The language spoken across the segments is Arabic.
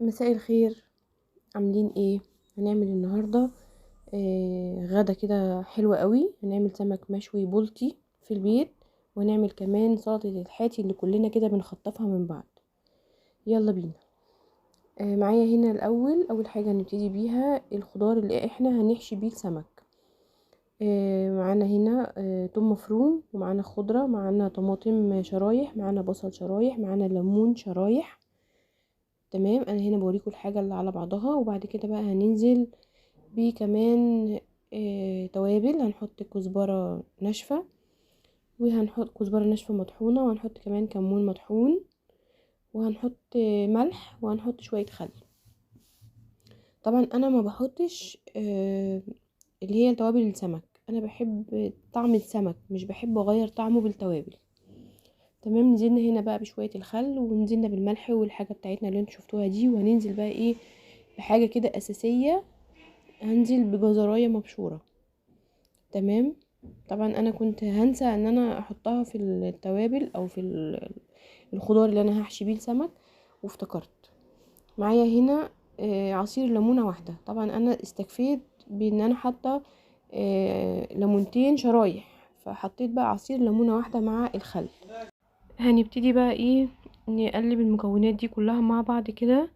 مساء الخير. عاملين ايه؟ هنعمل النهارده غدا كده حلوة قوي. هنعمل سمك مشوي بلطي في البيت، ونعمل كمان سلطة الحاتي اللي كلنا كده بنخطفها من بعض. يلا بينا. معايا هنا اول حاجة هنبتدي بيها الخضار اللي احنا هنحشي بيه السمك. معانا هنا توم مفروم، ومعانا خضرة، معانا طماطم شرايح، معانا بصل شرايح، معانا ليمون شرايح. تمام، انا هنا بوريكم الحاجة اللي على بعضها، وبعد كده بقى هننزل كمان توابل. هنحط كزبرة ناشفة، وهنحط كزبرة ناشفة مطحونة، وهنحط كمان كمون مطحون، وهنحط ملح، وهنحط شوية خل. طبعا انا ما بحطش اللي هي توابل السمك، انا بحب طعم السمك، مش بحب اغير طعمه بالتوابل. تمام، نزلنا هنا بقى بشوية الخل، ونزلنا بالملح والحاجة بتاعتنا اللي انتوا شفتوها دي، وهننزل بقى ايه بحاجة كده اساسية. هنزل بجزراية مبشورة. تمام، طبعا انا كنت هنسى ان انا احطها في التوابل او في الخضار اللي انا هحشي بيه السمك، وافتكرت. معايا هنا عصير ليمونه واحده. طبعا انا استكفيت بان انا حاطه ليمونتين شرايح، فحطيت بقى عصير ليمونه واحده مع الخل. هنبتدي بقى ايه نقلب المكونات دي كلها مع بعض كده.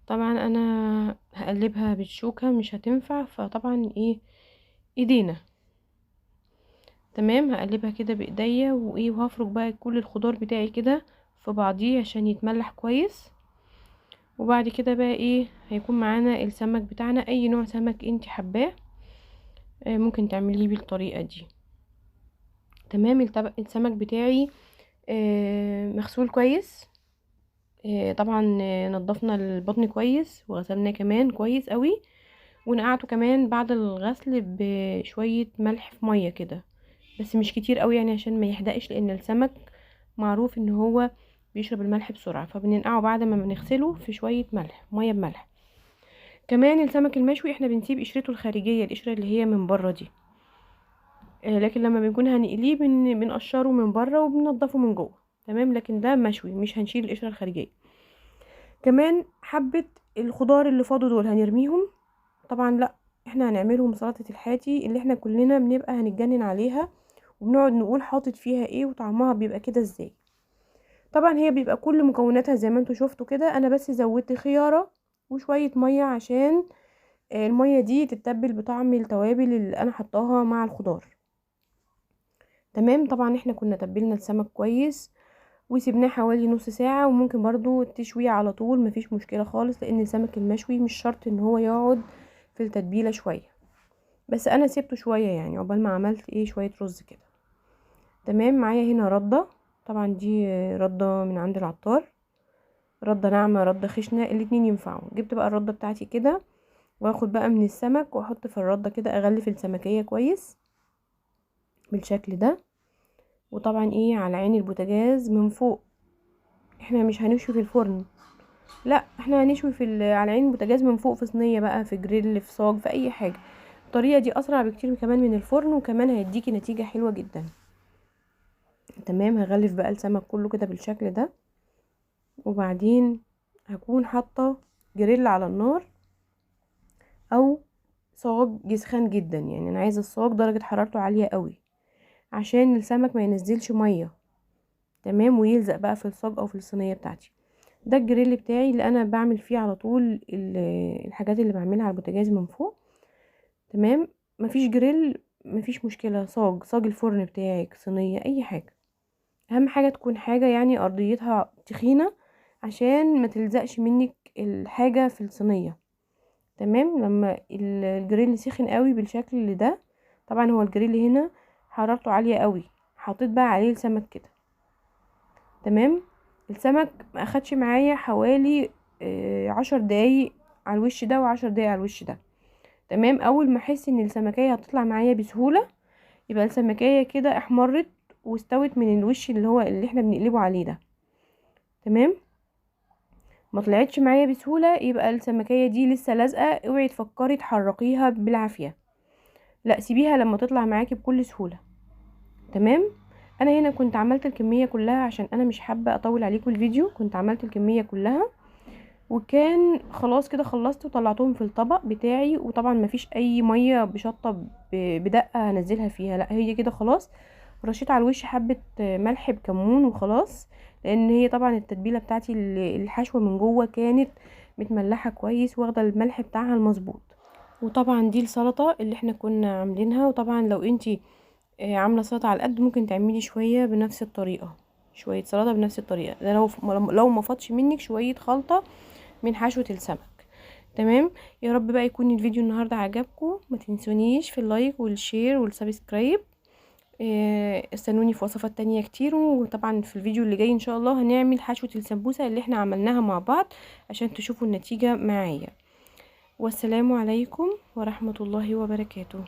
طبعا انا هقلبها بالشوكه مش هتنفع، فطبعا ايدينا. تمام، هقلبها كده بايديا وهفرك بقى كل الخضار بتاعي كده في بعضيه عشان يتملح كويس. وبعد كده بقى هيكون معانا السمك بتاعنا، اي نوع سمك انت حباه ممكن تعمليه بالطريقه دي. تمام، السمك بتاعي مغسول كويس. طبعا نضفنا البطن كويس وغسلناه كمان كويس قوي، ونقعته كمان بعد الغسل بشويه ملح في ميه كده، بس مش كتير قوي يعني عشان ما يحدقش، لان السمك معروف ان هو بيشرب الملح بسرعة، فبننقعه بعد ما بنغسله في شوية ملح، مية بملح. كمان السمك المشوي احنا بنسيب قشرته الخارجية، القشرة اللي هي من بره دي. لكن لما بنكون هنقليه بنقشره من بره وبننضفه من جوه. تمام، لكن ده مشوي مش هنشيل القشرة الخارجية. كمان حبة الخضار اللي فاضوا دول هنرميهم؟ طبعا لا، احنا هنعملهم سلطة الحاتي اللي احنا كلنا بنبقى هنتجنن عليها، وبنقعد نقول حاطط فيها ايه وطعمها بيبقى كده ازاي. طبعا هي بيبقى كل مكوناتها زي ما انتوا شفتوا كده، انا بس زودت خيارة وشوية مية عشان المية دي تتبل بطعم التوابل اللي انا حطاها مع الخضار. تمام، طبعا احنا كنا تبلنا السمك كويس وسيبناه حوالي نص ساعة، وممكن برضو تشويه على طول مفيش مشكلة خالص، لان السمك المشوي مش شرط ان هو يقعد في التتبيلة شوية، بس انا سيبته شوية يعني عقبال ما عملت شوية رز كده. تمام، معايا هنا ردة. طبعا دي ردة من عند العطار، ردة ناعمة ردة خشنة الاتنين ينفعوا. جبت بقى الردة بتاعتي كده، واخد بقى من السمك واحط في الردة كده، اغلف السمكية كويس بالشكل ده. وطبعا على عين البوتاجاز من فوق، احنا مش هنشوي في الفرن، لا احنا هنشوي على عين البوتاجاز من فوق، في صينية بقى، في جريل، في صاج، في اي حاجة. الطريقة دي اسرع بكتير كمان من الفرن، وكمان هيديكي نتيجة حلوة جدا. تمام، هغلف بقى السمك كله كده بالشكل ده، وبعدين هكون حاطة جريل على النار او صاج يسخن جدا. يعني انا عايزه الصاج درجه حرارته عاليه قوي عشان السمك ما ينزلش ميه. تمام، ويلزق بقى في الصاج او في الصينيه بتاعتي. ده الجريل بتاعي اللي انا بعمل فيه على طول الحاجات اللي بعملها على البوتاجاز من فوق. تمام، مفيش جريل مفيش مشكله، صاج الفرن بتاعك، صينيه، اي حاجه. اهم حاجه تكون حاجه يعني ارضيتها تخينه عشان ما تلزقش منك الحاجه في الصينيه. تمام، لما الجريل سخن قوي بالشكل ده، طبعا هو الجريل هنا حرارته عالية قوي، حطيت بقى عليه السمك كده. تمام، السمك ما اخدش معايا حوالي 10 دقايق على الوش ده و10 دقايق على الوش ده. تمام، اول ما احس ان السمكية هتطلع معايا بسهولة، يبقى السمكية كده احمرت واستوت من الوش اللي هو اللي احنا بنقلبه عليه ده. تمام، ما طلعتش معايا بسهولة، يبقى السمكية دي لسه لازقة، اوعي تفكري تحركيها بالعافية، لا سيبيها لما تطلع معاكي بكل سهولة. تمام، انا هنا كنت عملت الكمية كلها عشان انا مش حابة اطول عليكم الفيديو، كنت عملت الكمية كلها وكان خلاص كده خلصت وطلعتهم في الطبق بتاعي. وطبعا مفيش اي ميه بشطه بدقه هنزلها فيها، لا هي كده خلاص. رشيت على الوش حبه ملح بكمون وخلاص، لان هي طبعا التتبيله بتاعتي الحشوه من جوه كانت متملحه كويس واخده الملح بتاعها المظبوط. وطبعا دي السلطه اللي احنا كنا عاملينها. وطبعا لو انتي عامله سلطه على القد ممكن تعملي شويه بنفس الطريقه، شويه سلطه بنفس الطريقه ده لو ما فاضش منك شويه خلطه من حشوه السمك. تمام. يا رب بقى يكون الفيديو النهارده عجبكم. ما تنسونيش في اللايك والشير والسبسكرايب. استنوني في وصفات تانية كتير. وطبعا في الفيديو اللي جاي ان شاء الله هنعمل حشوة السمبوسة اللي احنا عملناها مع بعض عشان تشوفوا النتيجة معايا. والسلام عليكم ورحمة الله وبركاته.